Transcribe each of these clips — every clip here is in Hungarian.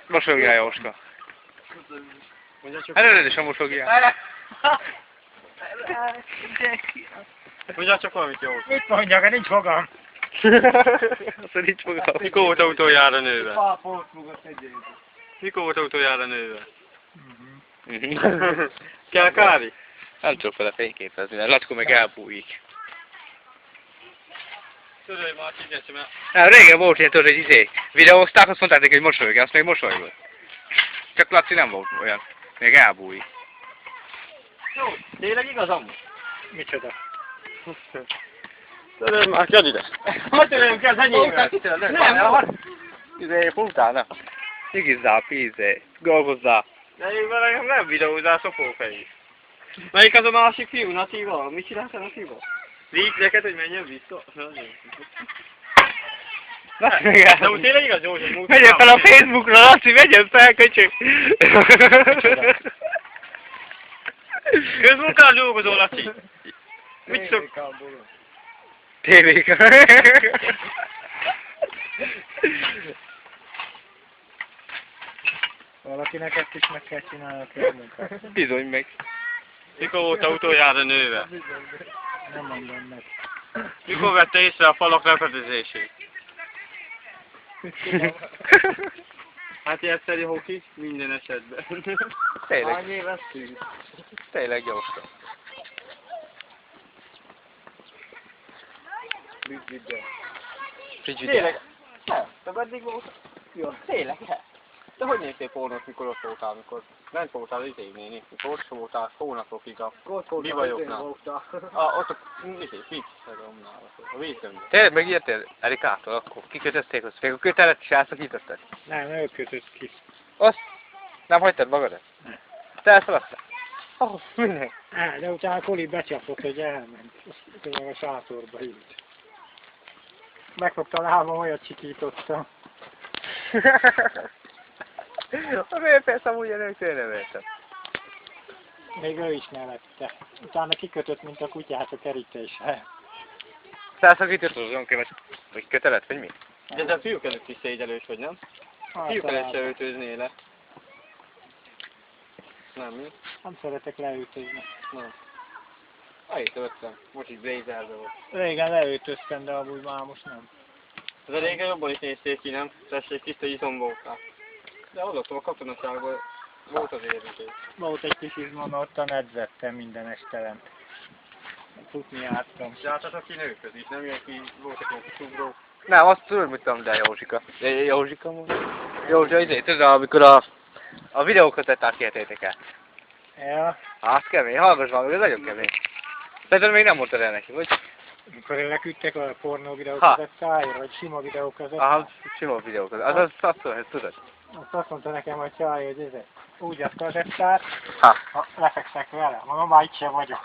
Mosolygál, Jóska. Előred is a mosolygjál. Mondjál csak valamit jó. Mit mondjak, nincs fogam. Azt nincs fogam. Mikor volt utoljára nőve? Mikor volt utoljára nőve? Kell kávé? Nem tudok vele fényképezni, mert Lackó meg elbújik. Tudod, már kigetsem el. Nem, régen volt ilyen, tudod, hogy videózták, azt mondták neki, hogy mosolygál, azt még mosolygott. Csak Laci nem volt olyan, még elbújik. Jó, tényleg igazam? Micsoda? Tudod, már kell ide. Hogy tudom, kell az enyémvel? Nem, fultál, nem? Igizzál, pízé, dolgozzál. De én vele nem videózál, szopófejű. Melyik az a másik fiú, Natíval? Mit csináltál Natíval? Víg neked, hogy menjen vissza? De úgy tényleg igaz, József, múltkor... Megyen fel a Facebookra, Laci, megyen fel, köcsög! Közmunkán dolgozol, Laci? Mit szok? TV-ká. Valakinek ezt is meg kell csinálni a közmunkát. Bizony meg. Mikor volt a utoljára nőve? Nem mondom meg. Mikor vette észre a falak repedezését? Hát egyszerű hoki, minden esetben. Tényleg. Hány éves tűnt? Tényleg Jóska. Frigider. Tényleg? Nem, te eddig volt? Jó, tényleg? De hogy néztél pornót, mikor ott voltál, mikor bent voltál néni, mikor ott voltál hónapokig a bivajoknál? Ott a fix, a vízömben. Tényleg megijedtél Erikától, akkor kikötözték azt, még a kötelet is elszakítottak? Nem, ő kötött ki. Azt? Nem hagytad magadat? Nem. Te elszaladtál? Oh, minden. De utána Koli becsapott, hogy elment. Azt meg a sátorba ült. Megfogta a lábam, olyat csikítottam. Miért persze amúgy önöktől nem értem? Még ő is nevette. Utána kikötött, mint a kutyát a kerítésre. Felszakítottad az önkövet, vagy kötelet, vagy mi? De a fiúk előtt is szégyelős vagy, nem? Fiúk előtt se öltöznél le. Nem, mi? Nem szeretek leütözni. Nem. Ahit öltem. Most így blazerbe volt. Régen leütöztem, de amúgy már most nem. Ez a régen jobban is nézték ki, nem? Tessék, tiszta izom voltál. De hallottam, a katonaságban volt az érdekés. Volt egy kis izmon, ottan edzettem minden estelent. Futni jártam. Jártatok ki nőközik, nem ilyen ki voltak ilyen kis ugrók. Nem, azt tudom, mit tudom, de Józsika. Józsika mondja? Józsika, izé, tudod, amikor a videókat tetták kihetétek el. Ja. Az kemény, hallgass valami, ez nagyon kemény. Szerintem még nem mondtad el neki, vagy? Amikor leküldtek a pornó videókazettáért, vagy sima videókazettáért. Aha, sima videókat. Az azt mondja, tudod? Azt mondta nekem a csaj, hogy ez úgy a kazettát, Ha. ha lefekszek vele. Mondom, már itt sem vagyok.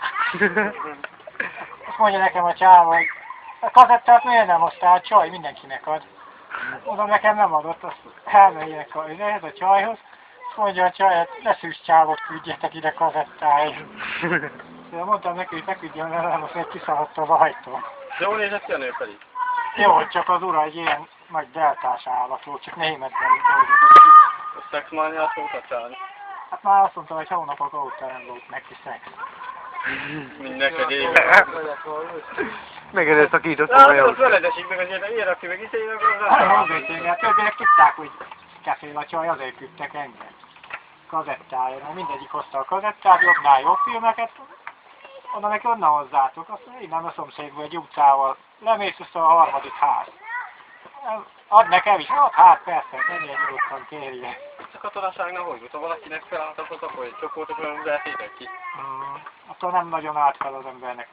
Azt mondja nekem a csáv, hogy a kazettát miért nem hoztál, csaj mindenkinek ad. Mondom, nekem nem adott, azt elmegyek a csajhoz. Azt mondja a csaj, hát ne szűs csávok, küldjetek ide kazettáért. De mondtam neki, hogy ne küldjön le, most egy kiszaladt az ajtó. Jól nézett ki a nő pedig? Jó, csak az ura egy ilyen nagy deltás állat volt, csak németben dolgozott. A szexmániát fogtad csinálni? Hát már azt mondtam, hogy hónapok óta nem volt neki szex. Mindenked éve. Megerőszakítottam a Az Józsika. veled esik meg azért, ér, aki meg izének A többiek tudták, hogy kefél a csaj, azért küldtek engem. Kazettáért, mert mindegyik hozta a kazettát, jobbnál jobb filmeket. Onnan neki onnan hozzátok, azt mondja, innen a szomszédból egy utcával. Lemész vissza a harmadik ház. Add nekem is, hát persze, menjél nyugodtan, kérje. A katonaságnál hogy volt? Ha valakinek felálltak, akkor egy csoportok olyan vehetétek ki? Akkor nem nagyon állt fel az embernek.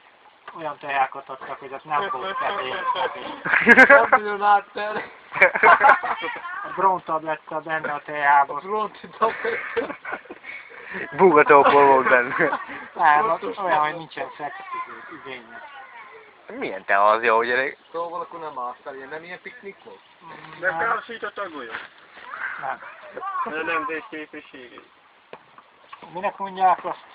Olyan tejákat adtak, hogy ez nem volt kefél. Nem nagyon állt fel. A brontabletta benne a teában. Brontabletta. Búgatópor volt benne. Nem, olyan, hogy nincsen szex igénye. Milyen te az jó gyerek? Szóval akkor nem állt fel, nem ilyen piknik volt? De károsított a golyó? Nem. De nemtés képességét. Minek mondják azt?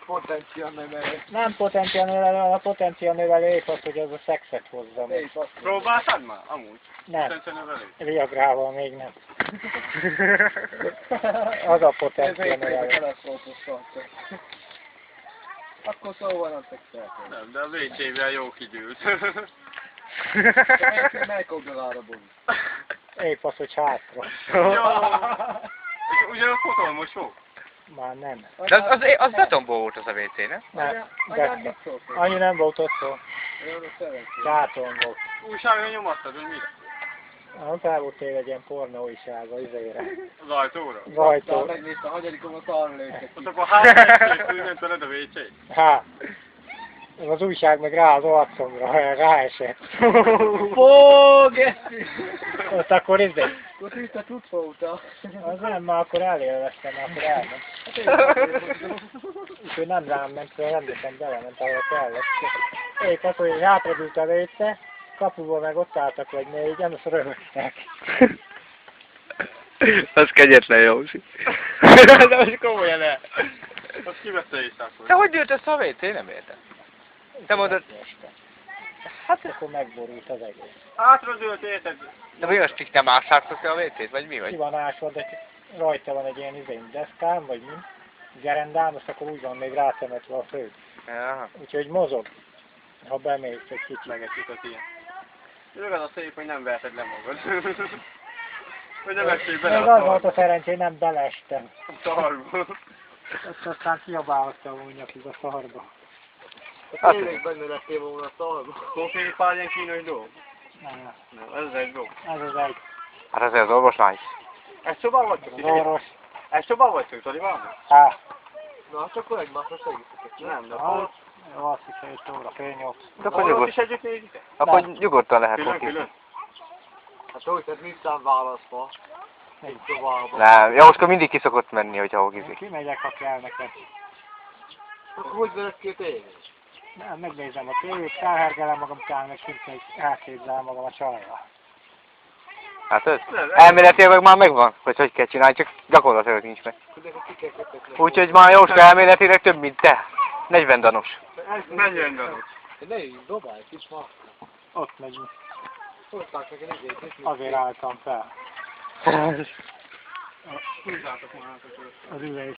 Potenciál növelő. Nem potenciál növelő, a potenciál növelő épp az, hogy az a szexet hozza meg. Próbáltad már? Amúgy. Nem. Potenciál növelő. Viagrával még nem. Az a potenciál növelő. Akkor szó van, azt szeretném. Nem, de a WC-vel jó kigyűlt. Melyik oldalára bont? Épp az, hogy hátra. És ugyanaz fotalmosó? Már nem. De az betonból volt az a WC, nem? Nem, de annyi nem volt ott szó. Gáton volt. Újságon nyomattad, hogy mire? Nem fel volt téve egy ilyen pornó újsága, izére. Az ajtóra? Az ajtó. Megnézte a hanyadikomot arra lőttek. Ott akkor három ment veled a WC-t? Hát. Az újság meg rá az arcomra, ráesett. Fog, eszi! Ott akkor izé. Akkor tiszta tudfóta. Az nem, már akkor elélveztem, már akkor elment. Úgyhogy nem rám ment, mert rendesen belement, ahol kellett. Épp az, hogy hátradült a vécé, kapuból meg ott álltak vagy négyen, azt röhögtek. Az kegyetlen jó. De most komolyan el. Azt kivette éjszakot. Te hogy jött össze a WC? Nem értem. Te mondod... Hát akkor megborult az egész. Hátradőlt érted? De mi az, nem ássáltok te a WC-t, vagy mi Ki vagy? van ásva, de rajta van egy ilyen izén deszkám, vagy mi? Gerendám, azt akkor úgy van még rátemetve a fő. Aha. Úgyhogy mozog, ha bemész egy kicsit. Megesik az ilyen. Röged a szép, hogy nem veheted le magad. Hogy nem essél bele Még a az volt szarba. a szerencsé, nem beleestem. A szarba. Azt aztán kiabáltam úgy nyakig a szarba. Tényleg benne lettél volna a szarba. Szóféli pár ilyen kínos dolog? Nem, Nem, ez egy dolog. ez az egy. Hát azért az orvosnál is. Egy szobán vagytok? Az orvos. Egy szobán vagytok, Talibán? Hát, Na, hát akkor egymásra segítek. Nem, de hát, akkor... jó, azt hiszem, hogy óra, fél 8. Akkor Arról is együtt nézitek? Akkor nyugodtan lehet Külön, hoki. külön? Hát hogy, tehát mit szám választva? Egy szobában. Nem, Jóska mindig ki szokott menni, hogyha hokizik. Kimegyek, ha kell neked. Akkor hogy veled ki a tévé? Nem, megnézem a tévét, felhergelem magam, utána meg szintén elképzelem magam a csajra. Hát ez? Elméletileg meg már megvan, hogy kell csinálni, csak gyakorlatilag nincs meg. Úgyhogy már Jóska elméletileg több, mint te. 40 danos. 40 danos. Ne így, dobálj, kis ma. Ott megyünk. Azért álltam fel. Az ülés.